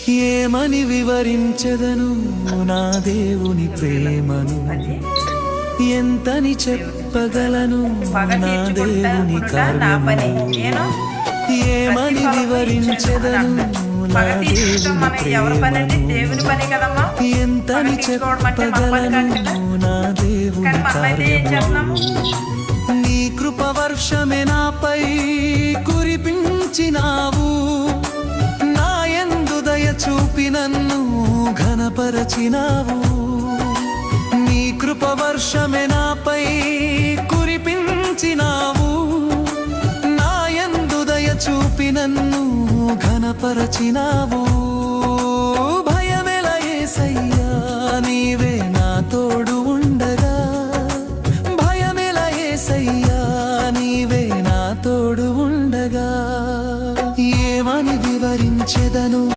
ఏమని వివరించెదను నా దేవుని ప్రేమను, ఎంతని చెప్పగలను నా దేవుని కార్యమును. ఏమని వివరించెదను నా దేవుని ప్రేమను, ఎంతని చెప్పగలను నా దేవుని కార్యమును. నీ కృప వర్షమే నాపై కురిపించినావు, నా యందు దయ చూపి నన్ను ఘనపరచినావు. నీ కృప వర్షమే నాపై కురిపించినావు, నా యందు దయ చూపి నన్ను ఘనపరచినావు.